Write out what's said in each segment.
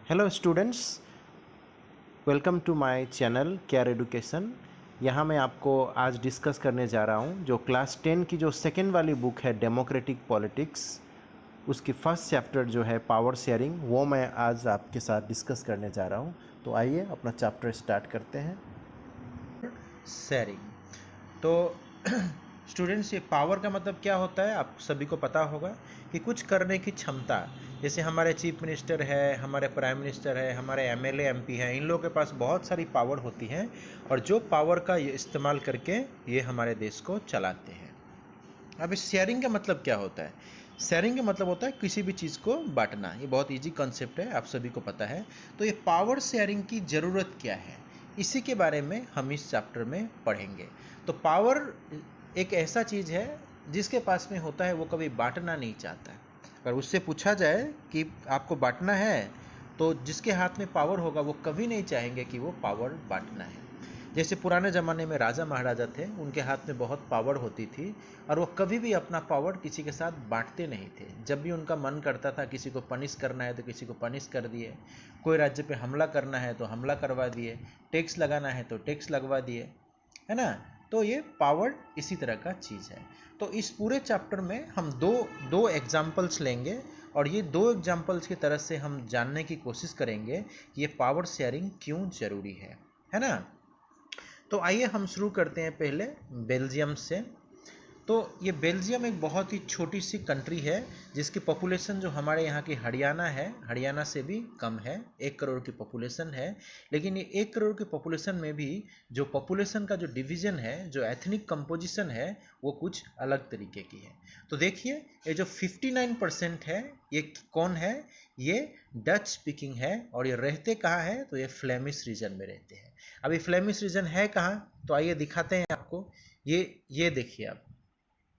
Hello students, welcome to my channel care education. यहाँ मैं आपको आज डिस्कस करने जा रहा हूँ जो क्लास 10 की जो सेकेंड वाली बुक है डेमोक्रेटिक पॉलिटिक्स, उसकी फर्स्ट चैप्टर जो है पावर शेयरिंग, वो मैं आज आपके साथ डिस्कस करने जा रहा हूँ। तो आइए अपना चैप्टर स्टार्ट करते हैं। शेयरिंग तो स्टूडेंट्स, ये पावर का मतलब क्या होता है आप सभी को पता होगा कि कुछ करने की क्षमता। जैसे हमारे चीफ मिनिस्टर है, हमारे प्राइम मिनिस्टर है, हमारे एमएलए एमपी हैं, इन लोगों के पास बहुत सारी पावर होती हैं और जो पावर का ये इस्तेमाल करके ये हमारे देश को चलाते हैं। अब इस शेयरिंग का मतलब क्या होता है? शेयरिंग का मतलब होता है किसी भी चीज़ को बांटना। ये बहुत इजी कॉन्सेप्ट है, आप सभी को पता है। तो ये पावर शेयरिंग की ज़रूरत क्या है, इसी के बारे में हम इस चैप्टर में पढ़ेंगे। तो पावर एक ऐसा चीज़ है जिसके पास में होता है, वो कभी बांटना नहीं चाहता। अगर उससे पूछा जाए कि आपको बांटना है, तो जिसके हाथ में पावर होगा वो कभी नहीं चाहेंगे कि वो पावर बांटना है। जैसे पुराने ज़माने में राजा महाराजा थे, उनके हाथ में बहुत पावर होती थी और वो कभी भी अपना पावर किसी के साथ बांटते नहीं थे। जब भी उनका मन करता था किसी को पनिश करना है तो किसी को पनिश कर दिए, कोई राज्य पे हमला करना है तो हमला करवा दिए, टैक्स लगाना है तो टैक्स लगवा दिए, है ना। तो ये पावर इसी तरह का चीज़ है। तो इस पूरे चैप्टर में हम दो एग्जाम्पल्स लेंगे और ये दो एग्जाम्पल्स की तरह से हम जानने की कोशिश करेंगे कि ये पावर शेयरिंग क्यों ज़रूरी है ना। तो आइए हम शुरू करते हैं पहले बेल्जियम से। तो ये बेल्जियम एक बहुत ही छोटी सी कंट्री है जिसकी पॉपुलेशन जो हमारे यहाँ की हरियाणा है, हरियाणा से भी कम है। 1 करोड़ की पॉपुलेशन है, लेकिन ये 1 करोड़ की पॉपुलेशन में भी जो पॉपुलेशन का जो डिवीज़न है, जो एथनिक कंपोजिशन है, वो कुछ अलग तरीके की है। तो देखिए, ये जो 59% है, ये कौन है? ये डच स्पीकिंग है और ये रहते कहाँ है? तो ये फ्लेमिश रीजन में रहते हैं। अभी फ्लेमिश रीजन है कहाँ? तो आइए दिखाते हैं आपको। ये देखिए,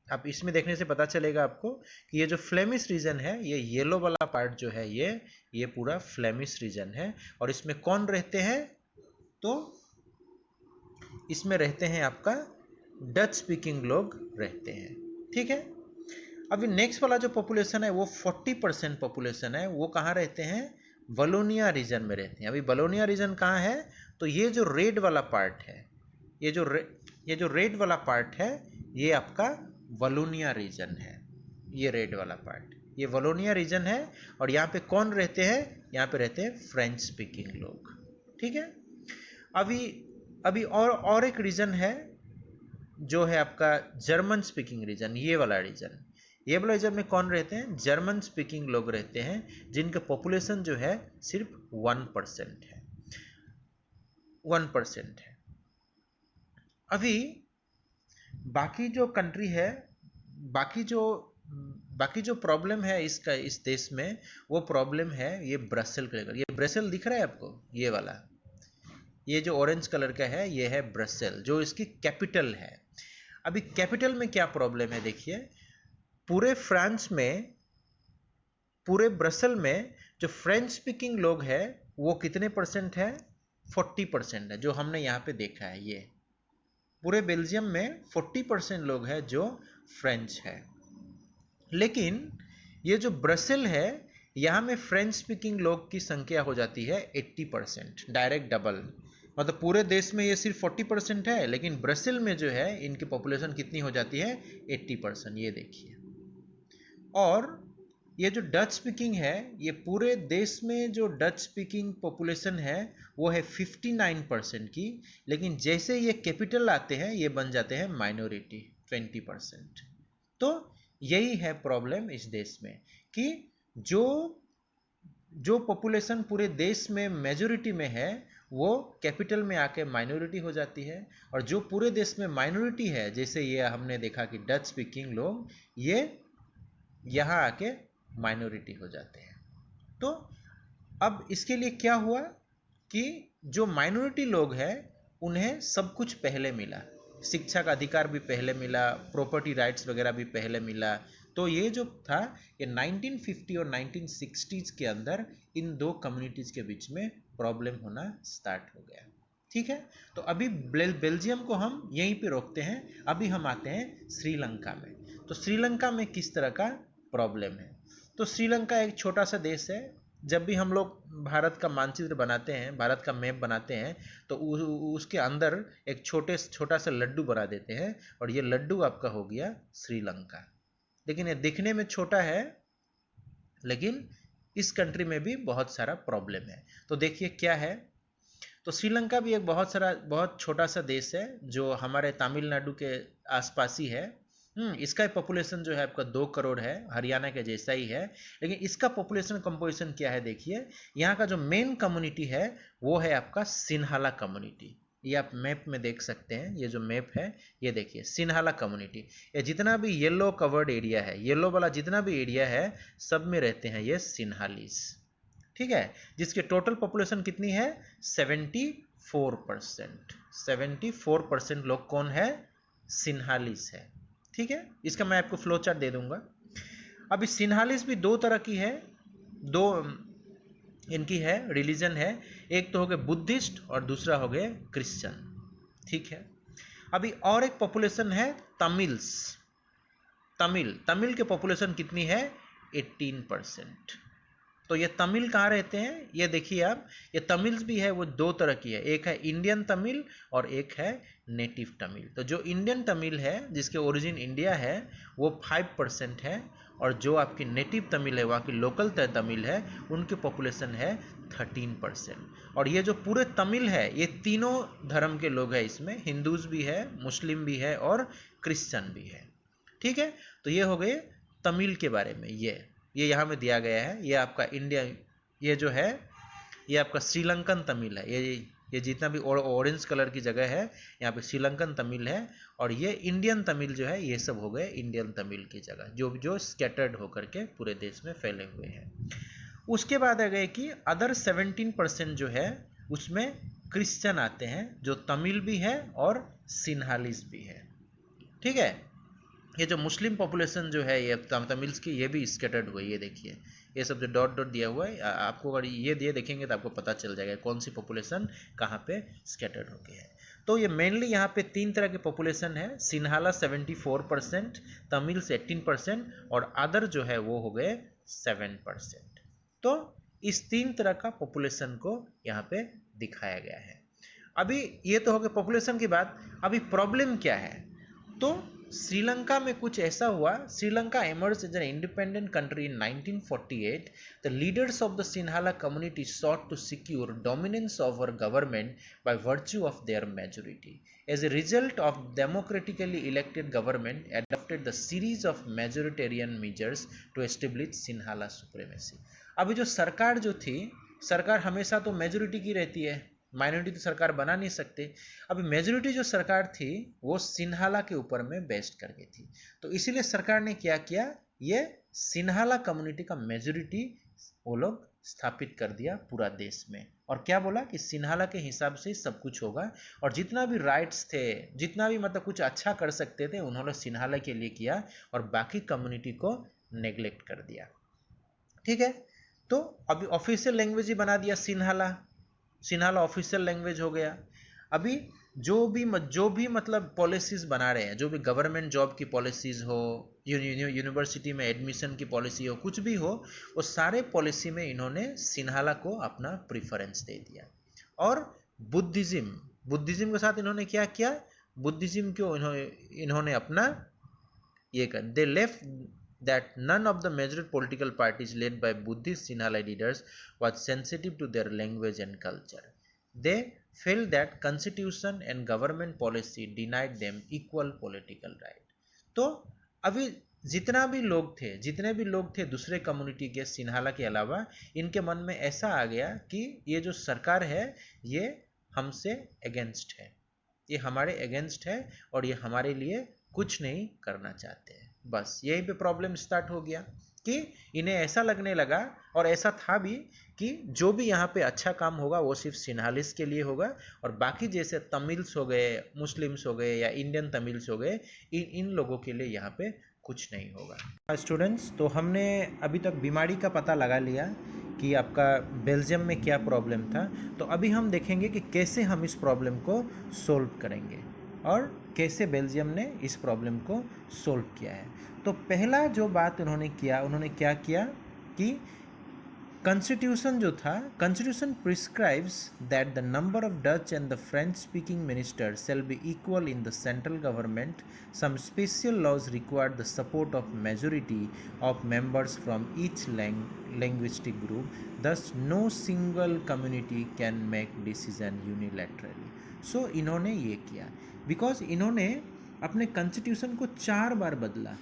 आप इसमें देखने से पता चलेगा आपको कि ये जो फ्लेमिश रीजन है, ये येलो वाला पार्ट जो है, ये पूरा फ्लेमिश रीजन है। और इसमें कौन रहते हैं? तो इसमें रहते हैं आपका डच स्पीकिंग लोग रहते हैं, ठीक है। अभी नेक्स्ट वाला जो पॉपुलेशन है वो 40% पॉपुलेशन है, वो कहाँ रहते हैं? वलोनिया रीजन में रहते हैं। अभी वलोनिया रीजन कहाँ है? तो ये जो रेड वाला पार्ट है, ये जो रेड वाला पार्ट है, ये आपका वलोनिया रीजन है। ये रेड वाला पार्ट, ये वलोनिया रीजन है। और यहाँ पे कौन रहते हैं? यहाँ पे रहते हैं फ्रेंच स्पीकिंग लोग, ठीक है। अभी अभी और एक रीजन है जो है आपका जर्मन स्पीकिंग रीजन। ये वाला रीजन में कौन रहते हैं? जर्मन स्पीकिंग लोग रहते हैं, जिनका पॉपुलेशन जो है सिर्फ 1% है, 1% है। अभी बाकी जो कंट्री है, बाकी जो प्रॉब्लम है इसका इस देश में, वो प्रॉब्लम है ये ब्रसेल का लेकर। ये ब्रसेल दिख रहा है आपको? ये वाला, ये जो ऑरेंज कलर का है, ये है ब्रसेल, जो इसकी कैपिटल है। अभी कैपिटल में क्या प्रॉब्लम है? देखिए, पूरे फ्रांस में, पूरे ब्रसेल में जो फ्रेंच स्पीकिंग लोग हैं वो कितने परसेंट है? 40% है, जो हमने यहाँ पे देखा है। ये पूरे बेल्जियम में 40% लोग हैं जो फ्रेंच है। लेकिन ये जो ब्रसेल है, यहाँ में फ्रेंच स्पीकिंग लोग की संख्या हो जाती है 80%, डायरेक्ट डबल। मतलब पूरे देश में ये सिर्फ 40% है, लेकिन ब्रसेल में जो है इनकी पॉपुलेशन कितनी हो जाती है? 80%। ये देखिए। और ये जो डच स्पीकिंग है, ये पूरे देश में जो डच स्पीकिंग पॉपुलेशन है वो है 59% की, लेकिन जैसे ये कैपिटल आते हैं ये बन जाते हैं माइनॉरिटी, 20%। तो यही है प्रॉब्लम इस देश में कि जो पॉपुलेशन पूरे देश में मेजॉरिटी में है, वो कैपिटल में आके माइनॉरिटी हो जाती है। और जो पूरे देश में माइनॉरिटी है, जैसे ये हमने देखा कि डच स्पीकिंग लोग, ये यहाँ आके माइनॉरिटी हो जाते हैं। तो अब इसके लिए क्या हुआ कि जो माइनॉरिटी लोग हैं उन्हें सब कुछ पहले मिला, शिक्षा का अधिकार भी पहले मिला, प्रॉपर्टी राइट्स वगैरह भी पहले मिला। तो ये जो था, ये 1950 और 1960s के अंदर इन दो कम्युनिटीज़ के बीच में प्रॉब्लम होना स्टार्ट हो गया, ठीक है। तो अभी बेल्जियम को हम यहीं पे रोकते हैं। अभी हम आते हैं श्रीलंका में। तो श्रीलंका में किस तरह का प्रॉब्लम है? तो श्रीलंका एक छोटा सा देश है जब भी हम लोग भारत का मानचित्र बनाते हैं, भारत का मैप बनाते हैं, तो उसके अंदर एक छोटा सा लड्डू बना देते हैं और ये लड्डू आपका हो गया श्रीलंका। लेकिन ये दिखने में छोटा है, लेकिन इस कंट्री में भी बहुत सारा प्रॉब्लम है। तो देखिए क्या है, तो श्रीलंका भी एक बहुत छोटा सा देश है जो हमारे तमिलनाडु के आसपास ही है। इसका पॉपुलेशन जो है आपका 2 करोड़ है, हरियाणा के जैसा ही है। लेकिन इसका पॉपुलेशन कंपोजिशन क्या है, देखिए यहाँ का जो मेन कम्युनिटी है वो है आपका सिन्हाला कम्युनिटी। ये आप मैप में देख सकते हैं, ये जो मैप है ये देखिए सिन्हाला कम्युनिटी। ये जितना भी येलो कवर्ड एरिया है, येलो वाला जितना भी एरिया है, सब में रहते हैं ये सिन्हालीस, ठीक है, जिसके टोटल पॉपुलेशन कितनी है 74%। 74% लोग कौन है, सिन्हालीस है, ठीक है। इसका मैं आपको फ्लो चार्ट दे दूंगा। अभी सिन्हालीस भी 2 तरह की है, 2 इनकी है रिलीजन है, एक तो हो गए बुद्धिस्ट और दूसरा हो गए क्रिश्चियन, ठीक है। अभी और एक पॉपुलेशन है तमिल्स। तमिल के पॉपुलेशन कितनी है 18%। तो ये तमिल कहाँ रहते हैं, ये देखिए आप, ये तमिल्स भी है वो 2 तरह की है, एक है इंडियन तमिल और एक है नेटिव तमिल। तो जो इंडियन तमिल है जिसके ओरिजिन इंडिया है वो 5% है, और जो आपकी नेटिव तमिल है, वहाँ की लोकल तमिल है, उनकी पॉपुलेशन है 13%। और ये जो पूरे तमिल है ये तीनों धर्म के लोग हैं, इसमें हिंदूज भी है, मुस्लिम भी है और क्रिश्चियन भी है, ठीक है। तो ये हो गए तमिल के बारे में। ये यहाँ में दिया गया है, ये आपका इंडिया, ये जो है ये आपका श्रीलंकन तमिल है। ये जितना भी ऑरेंज कलर की जगह है यहाँ पे श्रीलंकन तमिल है, और ये इंडियन तमिल जो है ये सब हो गए इंडियन तमिल की जगह, जो स्कैटर्ड होकर के पूरे देश में फैले हुए हैं। उसके बाद आ गए कि अदर 17% जो है उसमें क्रिश्चियन आते हैं, जो तमिल भी है और सिन्हालीस भी है, ठीक है। ये जो मुस्लिम पॉपुलेशन जो है ये तमिल्स की, ये भी स्कैटर्ड हुई है। ये देखिए ये सब जो डॉट डॉट दिया हुआ है, आपको अगर ये देखेंगे तो आपको पता चल जाएगा कौन सी पॉपुलेशन कहाँ पे स्कैटर्ड हो गई है। तो ये मेनली यहाँ पे 3 तरह के पॉपुलेशन है, सिन्हाला 74%, तमिल्स 18% और अदर जो है वो हो गए 7%। तो इस 3 तरह का पॉपुलेशन को यहाँ पे दिखाया गया है। अभी ये तो हो गया पॉपुलेशन की बात। अभी प्रॉब्लम क्या है, तो श्रीलंका में कुछ ऐसा हुआ, Sri Lanka emerged as an independent country in 1948. The leaders of the Sinhala community sought to secure dominance over government by virtue of their majority. As a result of democratically elected government adopted the series of majoritarian measures to establish Sinhala supremacy. अभी जो सरकार जो थी, सरकार हमेशा तो majority की रहती है, माइनॉरिटी तो सरकार बना नहीं सकते। अभी मेजोरिटी जो सरकार थी वो सिन्हाला के ऊपर में बेस्ड कर गई थी, तो इसीलिए सरकार ने क्या किया, ये सिन्हाला कम्युनिटी का मेजोरिटी वो लोग स्थापित कर दिया पूरा देश में, और क्या बोला कि सिन्हाला के हिसाब से सब कुछ होगा, और जितना भी राइट्स थे, जितना भी मतलब कुछ अच्छा कर सकते थे, उन्होंने सिन्हाला के लिए किया और बाकी कम्युनिटी को नेग्लेक्ट कर दिया, ठीक है। तो अभी ऑफिशियल लैंग्वेज ही बना दिया सिन्हाला ऑफिशियल लैंग्वेज हो गया। अभी जो भी मतलब पॉलिसीज बना रहे हैं, जो भी गवर्नमेंट जॉब की पॉलिसीज हो, यूनिवर्सिटी में एडमिशन की पॉलिसी हो, कुछ भी हो, वो सारे पॉलिसी में इन्होंने सिन्हाला को अपना प्रिफरेंस दे दिया। और बुद्धिज्म के साथ इन्होंने क्या किया, बुद्धिज्म को इन्होंने अपना ये कर, they left that none of the major political parties led by Buddhist Sinhala leaders was sensitive to their language and culture. They felt that constitution and government policy denied them equal political right. तो अभी जितने भी लोग थे दूसरे community के सिन्हाला के अलावा, इनके मन में ऐसा आ गया कि ये जो सरकार है ये हमसे अगेंस्ट है, ये हमारे अगेंस्ट है और ये हमारे लिए कुछ नहीं करना चाहते हैं। बस यहीं पे प्रॉब्लम स्टार्ट हो गया कि इन्हें ऐसा लगने लगा, और ऐसा था भी, कि जो भी यहाँ पे अच्छा काम होगा वो सिर्फ सिन्हालिस के लिए होगा, और बाकी जैसे तमिल्स हो गए, मुस्लिम्स हो गए या इंडियन तमिल्स हो गए, इन लोगों के लिए यहाँ पे कुछ नहीं होगा। स्टूडेंट्स, तो हमने अभी तक बीमारी का पता लगा लिया कि आपका बेल्जियम में क्या प्रॉब्लम था। तो अभी हम देखेंगे कि कैसे हम इस प्रॉब्लम को सोल्व करेंगे और कैसे बेल्जियम ने इस प्रॉब्लम को सोल्व किया है। तो पहला जो बात उन्होंने क्या किया कि कॉन्स्टिट्यूशन जो था, constitution prescribes that the number of Dutch and the French speaking minister shall be equal in the central government. Some special laws require the support of majority of members from each linguistic group. Thus no single community can make decision unilaterally. So इन्होंने ये किया because इन्होंने अपने constitution को 4 बार बदला.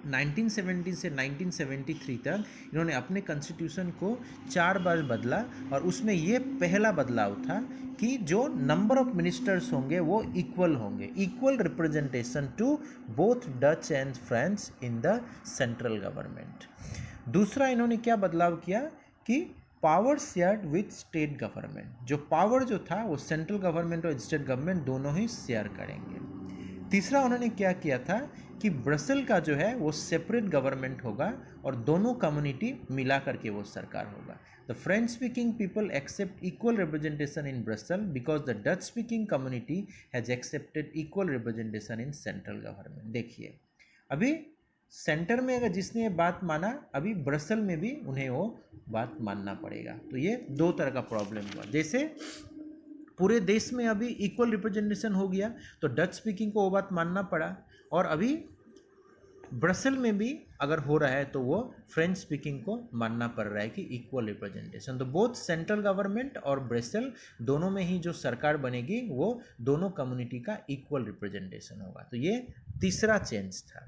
1970 से 1973 तक इन्होंने अपने कॉन्स्टिट्यूशन को 4 बार बदला और उसमें ये पहला बदलाव था कि जो नंबर ऑफ मिनिस्टर्स होंगे वो इक्वल होंगे, equal representation to both Dutch and French in the central government. दूसरा इन्होंने क्या बदलाव किया कि power shared with state government. जो पावर जो था वो सेंट्रल गवर्नमेंट और स्टेट गवर्नमेंट दोनों ही शेयर करेंगे. तीसरा उन्होंने क्या किया था कि ब्रसेल का जो है वो सेपरेट गवर्नमेंट होगा और दोनों कम्युनिटी मिला करके वो सरकार होगा. The French speaking people accept equal representation in Brussels because the Dutch speaking community has accepted equal representation in central government. देखिए अभी सेंटर में अगर जिसने ये बात माना, अभी ब्रसेल में भी उन्हें वो बात मानना पड़ेगा. तो ये 2 तरह का प्रॉब्लम हुआ. जैसे पूरे देश में अभी इक्वल रिप्रेजेंटेशन हो गया तो डच स्पीकिंग को वो बात मानना पड़ा, और अभी ब्रसेल में भी अगर हो रहा है तो वो फ्रेंच स्पीकिंग को मानना पड़ रहा है कि इक्वल रिप्रेजेंटेशन. तो बोथ सेंट्रल गवर्नमेंट और ब्रसेल दोनों में ही जो सरकार बनेगी वो दोनों कम्युनिटी का इक्वल रिप्रेजेंटेशन होगा. तो ये तीसरा चेंज था.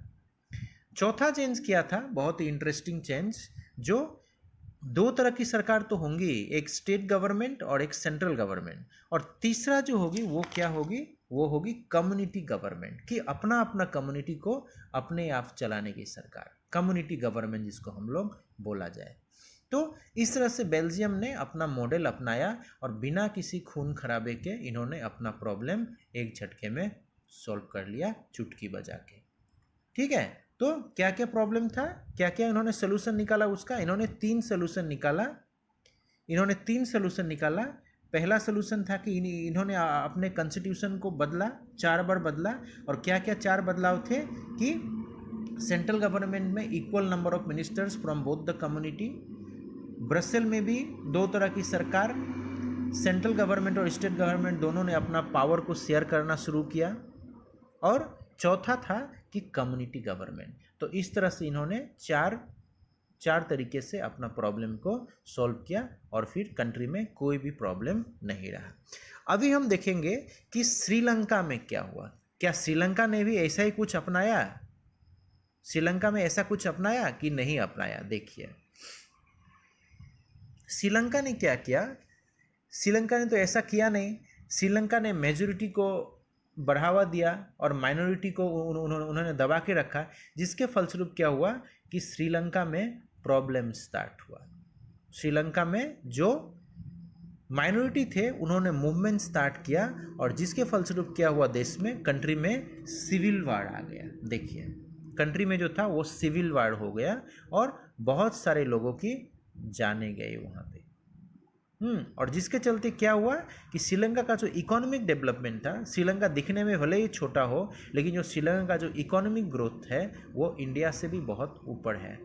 चौथा चेंज क्या था, बहुत ही इंटरेस्टिंग चेंज, जो 2 तरह की सरकार तो होंगी, एक स्टेट गवर्नमेंट और एक सेंट्रल गवर्नमेंट, और तीसरा जो होगी वो क्या होगी, वो होगी कम्युनिटी गवर्नमेंट, कि अपना अपना कम्युनिटी को अपने आप चलाने की सरकार, कम्युनिटी गवर्नमेंट जिसको हम लोग बोला जाए. तो इस तरह से बेल्जियम ने अपना मॉडल अपनाया और बिना किसी खून खराबे के इन्होंने अपना प्रॉब्लम एक झटके में सॉल्व कर लिया, चुटकी बजा के. ठीक है, तो क्या क्या प्रॉब्लम था, क्या क्या इन्होंने सोल्यूशन निकाला उसका. इन्होंने 3 सोल्यूशन निकाला. पहला सोल्यूशन था कि इन्होंने अपने कॉन्स्टिट्यूशन को बदला, 4 बार बदला. और क्या क्या 4 बदलाव थे कि सेंट्रल गवर्नमेंट में equal number of ministers from both the community, Brussel में भी 2 तरह की सरकार, सेंट्रल गवर्नमेंट और स्टेट गवर्नमेंट दोनों ने अपना पावर को शेयर करना शुरू किया, और चौथा था कि कम्युनिटी गवर्नमेंट. तो इस तरह से इन्होंने चार तरीके से अपना प्रॉब्लम को सॉल्व किया और फिर कंट्री में कोई भी प्रॉब्लम नहीं रहा. अभी हम देखेंगे कि श्रीलंका में क्या हुआ. क्या श्रीलंका ने भी ऐसा ही कुछ अपनाया, श्रीलंका में ऐसा कुछ अपनाया कि नहीं अपनाया. देखिए श्रीलंका ने क्या किया, श्रीलंका ने तो ऐसा किया नहीं. श्रीलंका ने मेजोरिटी को बढ़ावा दिया और माइनॉरिटी को उन्होंने दबा के रखा, जिसके फलस्वरूप क्या हुआ कि श्रीलंका में प्रॉब्लम स्टार्ट हुआ. श्रीलंका में जो माइनॉरिटी थे उन्होंने मूवमेंट स्टार्ट किया, और जिसके फलस्वरूप क्या हुआ, देश में, कंट्री में सिविल वार आ गया. देखिए कंट्री में जो था वो सिविल वार हो गया और बहुत सारे लोगों की जाने गई वहाँ पे. और जिसके चलते क्या हुआ कि श्रीलंका का जो इकोनॉमिक डेवलपमेंट था, श्रीलंका दिखने में भले ही छोटा हो लेकिन जो श्रीलंका का जो इकोनॉमिक ग्रोथ है वो इंडिया से भी बहुत ऊपर है.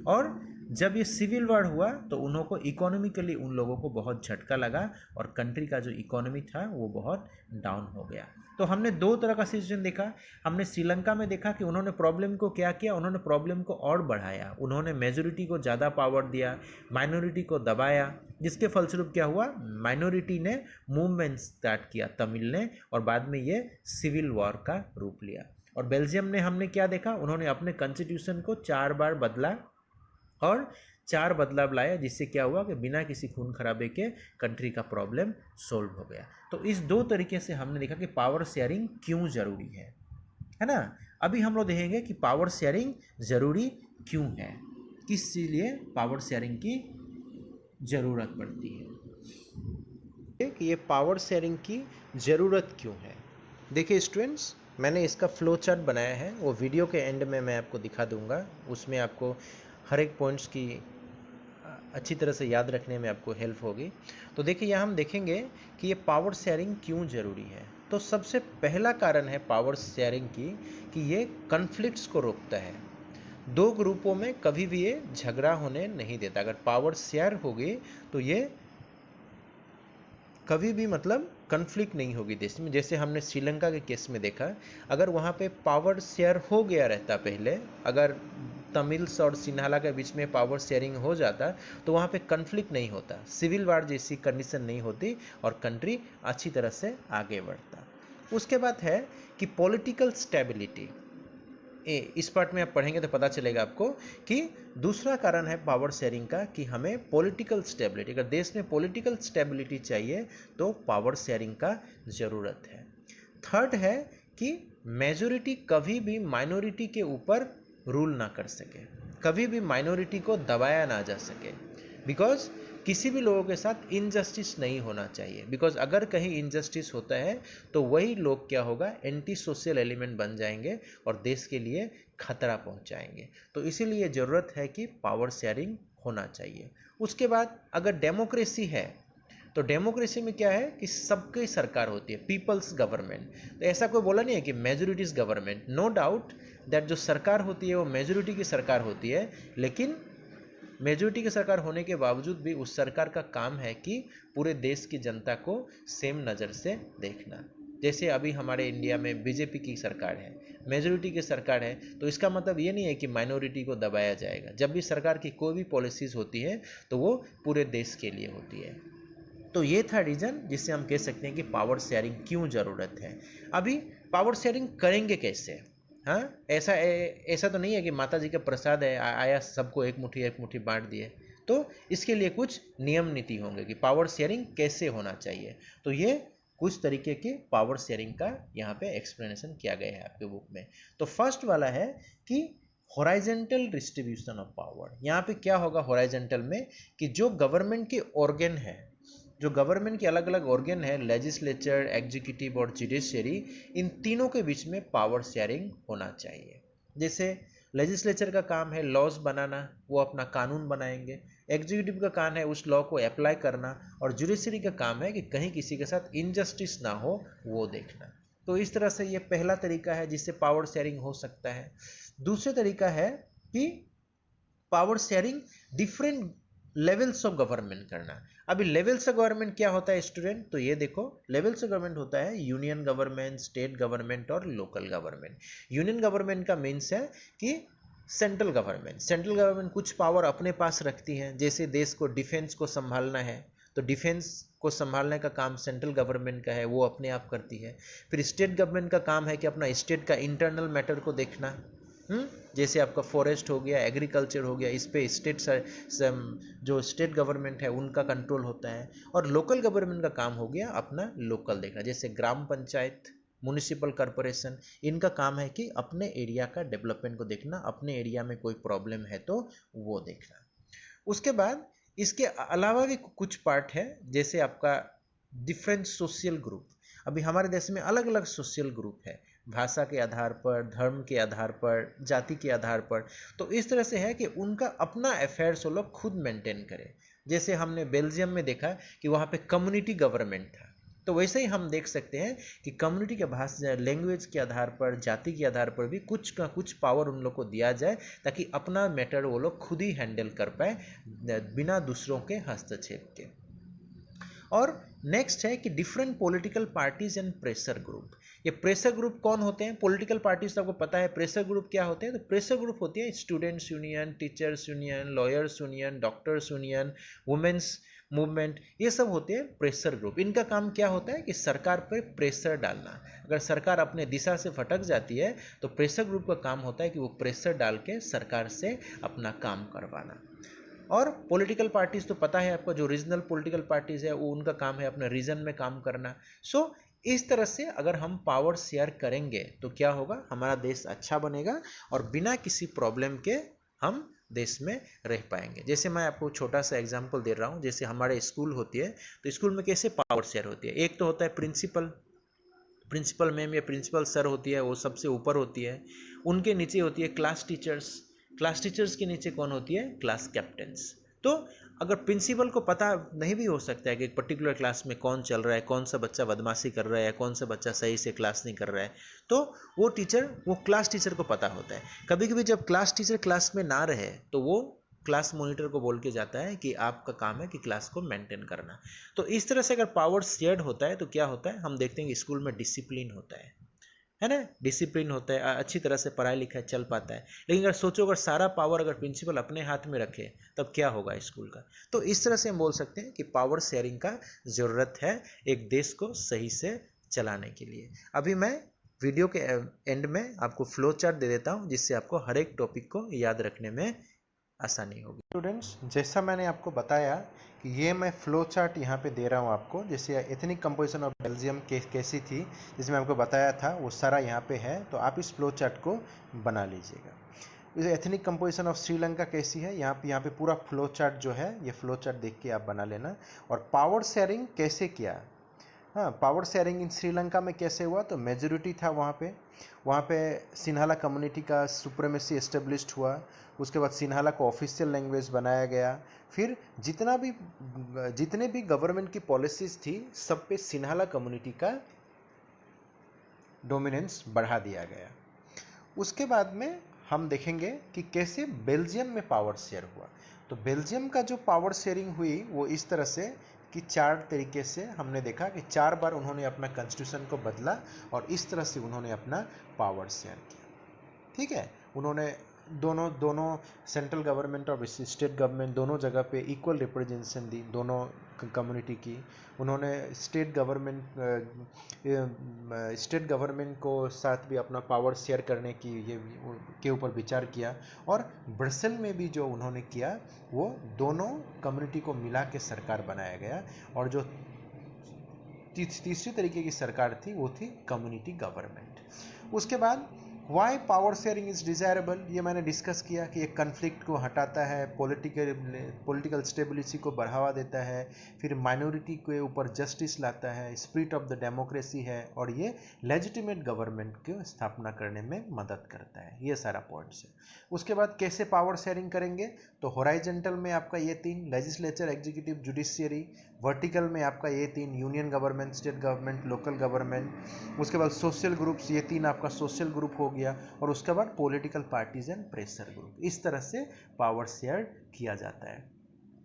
और जब ये सिविल वार हुआ तो उन्हों को इकोनॉमिकली उन लोगों को बहुत झटका लगा और कंट्री का जो इकोनॉमी था वो बहुत डाउन हो गया. तो हमने 2 तरह का सिचुएशन देखा. हमने श्रीलंका में देखा कि उन्होंने प्रॉब्लम को क्या किया, उन्होंने प्रॉब्लम को और बढ़ाया, उन्होंने मेजोरिटी को ज़्यादा पावर दिया, माइनॉरिटी को दबाया, जिसके फलस्वरूप क्या हुआ, माइनॉरिटी ने मूवमेंट स्टार्ट किया, तमिल ने, और बाद में ये सिविल वॉर का रूप लिया. और बेल्जियम ने हमने क्या देखा, उन्होंने अपने कॉन्स्टिट्यूशन को 4 बार बदला और 4 बदलाव लाया, जिससे क्या हुआ कि बिना किसी खून खराबे के कंट्री का प्रॉब्लम सोल्व हो गया. तो इस 2 तरीके से हमने देखा कि पावर शेयरिंग क्यों ज़रूरी है ना. अभी हम लोग देखेंगे कि पावर शेयरिंग ज़रूरी क्यों है, किस लिए पावर शेयरिंग की ज़रूरत पड़ती है, कि ये पावर शेयरिंग की ज़रूरत क्यों है. देखिए स्टूडेंट्स, मैंने इसका फ्लो चार्ट बनाया है, वो वीडियो के एंड में मैं आपको दिखा दूंगा. उसमें आपको हर एक पॉइंट्स की अच्छी तरह से याद रखने में आपको हेल्प होगी. तो देखिए यहाँ हम देखेंगे कि ये पावर शेयरिंग क्यों ज़रूरी है. तो सबसे पहला कारण है पावर शेयरिंग की कि ये कॉन्फ्लिक्ट्स को रोकता है. दो ग्रुपों में कभी भी ये झगड़ा होने नहीं देता। अगर पावर शेयर होगी तो ये कभी भी मतलब कन्फ्लिक्ट नहीं होगी देश में। जैसे हमने श्रीलंका के केस में देखा, अगर वहाँ पे पावर शेयर हो गया रहता पहले, अगर तमिल्स और सिन्हाला के बीच में पावर शेयरिंग हो जाता तो वहाँ पे कन्फ्लिक्ट नहीं होता, सिविल वार जैसी कंडीशन नहीं होती और कंट्री अच्छी तरह से आगे बढ़ता। उसके बाद है कि पॉलिटिकल स्टेबिलिटी। इस पार्ट में आप पढ़ेंगे तो पता चलेगा आपको कि दूसरा कारण है पावर शेयरिंग का कि हमें पॉलिटिकल स्टेबिलिटी, अगर देश में पॉलिटिकल स्टेबिलिटी चाहिए तो पावर शेयरिंग का ज़रूरत है। थर्ड है कि मेजॉरिटी कभी भी माइनॉरिटी के ऊपर रूल ना कर सके, कभी भी माइनॉरिटी को दबाया ना जा सके, बिकॉज किसी भी लोगों के साथ इनजस्टिस नहीं होना चाहिए। बिकॉज अगर कहीं इनजस्टिस होता है तो वही लोग क्या होगा, एंटी सोशल एलिमेंट बन जाएंगे और देश के लिए खतरा पहुंचाएंगे। तो इसीलिए ज़रूरत है कि पावर शेयरिंग होना चाहिए। उसके बाद अगर डेमोक्रेसी है तो डेमोक्रेसी में क्या है कि सबकी सरकार होती है, पीपल्स गवर्नमेंट। तो ऐसा कोई बोला नहीं है कि majorities government, no doubt that जो सरकार होती है वो मेजोरिटी की सरकार होती है, लेकिन मेजोरिटी की सरकार होने के बावजूद भी उस सरकार का काम है कि पूरे देश की जनता को सेम नज़र से देखना। जैसे अभी हमारे इंडिया में बीजेपी की सरकार है, मेजोरिटी की सरकार है, तो इसका मतलब ये नहीं है कि माइनॉरिटी को दबाया जाएगा। जब भी सरकार की कोई भी पॉलिसीज़ होती है तो वो पूरे देश के लिए होती है। तो ये था रीज़न जिससे हम कह सकते हैं कि पावर शेयरिंग क्यों ज़रूरत है। अभी पावर शेयरिंग करेंगे कैसे? हाँ, ऐसा तो नहीं है कि माता जी का प्रसाद है, आया सबको एक मुट्ठी बांट दिए। तो इसके लिए कुछ नियम नीति होंगे कि पावर शेयरिंग कैसे होना चाहिए। तो ये कुछ तरीके के पावर शेयरिंग का यहाँ पे एक्सप्लेनेशन किया गया है आपके बुक में। तो फर्स्ट वाला है कि हॉराइजेंटल डिस्ट्रीब्यूशन ऑफ पावर। यहाँ पे क्या होगा हॉराइजेंटल में, कि जो गवर्नमेंट के ऑर्गन है, जो गवर्नमेंट के अलग अलग ऑर्गन है, लेजिस्लेचर, एग्जीक्यूटिव और जुडिशियरी, इन तीनों के बीच में पावर शेयरिंग होना चाहिए। जैसे लेजिस्लेचर का काम है लॉज बनाना, वो अपना कानून बनाएंगे। एग्जीक्यूटिव का काम है उस लॉ को अप्लाई करना, और जुडिशियरी का काम है कि कहीं किसी के साथ इनजस्टिस ना हो वो देखना। तो इस तरह से ये पहला तरीका है जिससे पावर शेयरिंग हो सकता है। दूसरा तरीका है कि power sharing different levels of government करना। अभी लेवल्स ऑफ गवर्नमेंट क्या होता है स्टूडेंट? तो ये देखो, लेवल्स ऑफ गवर्नमेंट होता है यूनियन गवर्नमेंट, स्टेट गवर्नमेंट और लोकल गवर्नमेंट। यूनियन गवर्नमेंट का मीन्स है कि सेंट्रल गवर्नमेंट कुछ पावर अपने पास रखती है। जैसे देश को डिफेंस को संभालना है तो डिफेंस को संभालने का काम सेंट्रल गवर्नमेंट का है, वो अपने आप करती है। फिर स्टेट गवर्नमेंट का काम है कि अपना स्टेट का इंटरनल मैटर को देखना। जैसे आपका फॉरेस्ट हो गया, एग्रीकल्चर हो गया, इस पे स्टेट जो स्टेट गवर्नमेंट है उनका कंट्रोल होता है। और लोकल गवर्नमेंट का काम हो गया अपना लोकल देखना, जैसे ग्राम पंचायत, म्युनिसिपल कॉरपोरेशन, इनका काम है कि अपने एरिया का डेवलपमेंट को देखना, अपने एरिया में कोई प्रॉब्लम है तो वो देखना। उसके बाद इसके अलावा भी कुछ पार्ट है, जैसे आपका डिफरेंट सोशल ग्रुप। अभी हमारे देश में अलग अलग सोशल ग्रुप है, भाषा के आधार पर, धर्म के आधार पर, जाति के आधार पर। तो इस तरह से है कि उनका अपना अफेयर्स वो लोग खुद मेंटेन करें। जैसे हमने बेल्जियम में देखा कि वहाँ पे कम्युनिटी गवर्नमेंट था, तो वैसे ही हम देख सकते हैं कि कम्युनिटी के भाषा, लैंग्वेज के आधार पर, जाति के आधार पर भी कुछ का कुछ पावर उन लोग को दिया जाए, ताकि अपना मैटर वो लोग खुद ही हैंडल कर पाए बिना दूसरों के हस्तक्षेप के। और नेक्स्ट है कि different political parties and pressure group. ये प्रेशर ग्रुप कौन होते हैं? पॉलिटिकल पार्टीज तो आपको पता है। प्रेशर ग्रुप क्या होते हैं? तो प्रेशर ग्रुप होती है students union, teachers union, lawyers union, doctors union, women's movement, ये सब होते हैं प्रेशर ग्रुप। इनका काम क्या होता है कि सरकार पर प्रेशर डालना। अगर सरकार अपने दिशा से भटक जाती है तो प्रेशर ग्रुप का काम होता है कि वो प्रेशर डाल के सरकार से अपना काम करवाना। और पॉलिटिकल पार्टीज तो पता है आपको, जो रीजनल पॉलिटिकल पार्टीज है वो उनका काम है अपने रीजन में काम करना। सो इस तरह से अगर हम पावर शेयर करेंगे तो क्या होगा, हमारा देश अच्छा बनेगा और बिना किसी प्रॉब्लम के हम देश में रह पाएंगे। जैसे मैं आपको छोटा सा एग्जांपल दे रहा हूँ, जैसे हमारे स्कूल होती है तो स्कूल में कैसे पावर शेयर होती है। एक तो होता है प्रिंसिपल मैम या प्रिंसिपल सर होती है, वो सबसे ऊपर होती है। उनके नीचे होती है क्लास टीचर्स के नीचे कौन होती है? Class captains. तो अगर प्रिंसिपल को पता नहीं भी हो सकता है कि एक पर्टिकुलर क्लास में कौन चल रहा है, कौन सा बच्चा बदमाशी कर रहा है, कौन सा बच्चा सही से क्लास नहीं कर रहा है, तो वो क्लास टीचर को पता होता है। कभी कभी जब क्लास टीचर क्लास में ना रहे तो वो क्लास मॉनिटर को बोल के जाता है कि आपका काम है कि क्लास को मेंटेन करना। तो इस तरह से अगर पावर शेयर्ड होता है तो क्या होता है, हम देखते हैं कि स्कूल में डिसिप्लिन होता है ना, डिसिप्लिन होता है, अच्छी तरह से पढ़ाई लिखाई चल पाता है। लेकिन अगर सोचो अगर सारा पावर अगर प्रिंसिपल अपने हाथ में रखे तब क्या होगा स्कूल का। तो इस तरह से हम बोल सकते हैं कि पावर शेयरिंग का ज़रूरत है एक देश को सही से चलाने के लिए। अभी मैं वीडियो के एंड में आपको फ्लो चार्ट दे देता हूं जिससे आपको हर एक टॉपिक को याद रखने में आसानी होगी। स्टूडेंट्स, जैसा मैंने आपको बताया कि ये मैं फ्लो चार्ट यहाँ पे दे रहा हूँ आपको, जैसे एथनिक कंपोजिशन ऑफ बेल्जियम कैसी थी जिसमें आपको बताया था वो सारा यहाँ पे है, तो आप इस फ्लो चार्ट को बना लीजिएगा। इस एथनिक कंपोजिशन ऑफ श्रीलंका कैसी है, यहाँ पे पूरा फ्लो चार्ट जो है ये फ्लो चार्ट देख के आप बना लेना। और पावर शेयरिंग कैसे किया, हाँ, पावर शेयरिंग इन श्रीलंका में कैसे हुआ, तो मेजोरिटी था वहाँ पे सिन्हाला कम्युनिटी का सुप्रीमेसी एस्टेब्लिश्ड हुआ। उसके बाद सिन्हाला को ऑफिशियल लैंग्वेज बनाया गया। फिर जितने भी गवर्नमेंट की पॉलिसीज थी सब पे सिन्हाला कम्युनिटी का डोमिनेंस बढ़ा दिया गया। उसके बाद में हम देखेंगे कि कैसे बेल्जियम में पावर शेयर हुआ। तो बेल्जियम का जो पावर शेयरिंग हुई वो इस तरह से कि 4 तरीके से हमने देखा कि 4 बार उन्होंने अपना कॉन्स्टिट्यूशन को बदला और इस तरह से उन्होंने अपना पावर शेयर किया। ठीक है, उन्होंने दोनों सेंट्रल गवर्नमेंट और स्टेट गवर्नमेंट दोनों जगह पे इक्वल रिप्रेजेंटेशन दी दोनों कम्युनिटी की। उन्होंने स्टेट गवर्नमेंट को साथ भी अपना पावर शेयर करने की ये के ऊपर विचार किया। और ब्रसेल में भी जो उन्होंने किया वो दोनों कम्युनिटी को मिला के सरकार बनाया गया। और जो तीसरी तरीके की सरकार थी वो थी कम्युनिटी गवर्नमेंट। उसके बाद why power sharing is desirable, ये मैंने डिस्कस किया कि एक कन्फ्लिक्ट को हटाता है, पॉलिटिकल स्टेबिलिटी को बढ़ावा देता है, फिर माइनॉरिटी के ऊपर जस्टिस लाता है, स्पिरिट ऑफ द डेमोक्रेसी है, और ये लेजिटिमेट गवर्नमेंट की स्थापना करने में मदद करता है। ये सारा पॉइंट्स है। उसके बाद कैसे पावर शेयरिंग करेंगे, तो हॉराइजेंटल में आपका ये 3 लेजिस्लेचर, एग्जीक्यूटिव, जुडिशियरी। वर्टिकल में आपका ये 3 union government, state government, local government. उसके बाद सोशल ग्रुप्स, ये 3 आपका सोशल ग्रुप हो गया। और उसके बाद political parties and pressure group. इस तरह से पावर शेयर किया जाता है।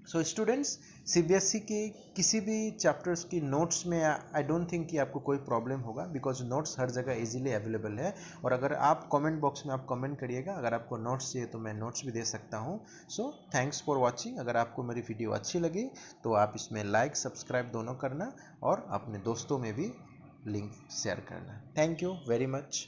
सो स्टूडेंट्स, सीबीएसई की किसी भी चैप्टर्स की नोट्स में आई डोंट थिंक कि आपको कोई प्रॉब्लम होगा, बिकॉज नोट्स हर जगह इजीली अवेलेबल है। और अगर आप कमेंट बॉक्स में आप कमेंट करिएगा, अगर आपको नोट्स चाहिए तो मैं नोट्स भी दे सकता हूँ। So thanks for watching. अगर आपको मेरी वीडियो अच्छी लगी तो आप इसमें लाइक सब्सक्राइब दोनों करना और अपने दोस्तों में भी लिंक शेयर करना। Thank you very much.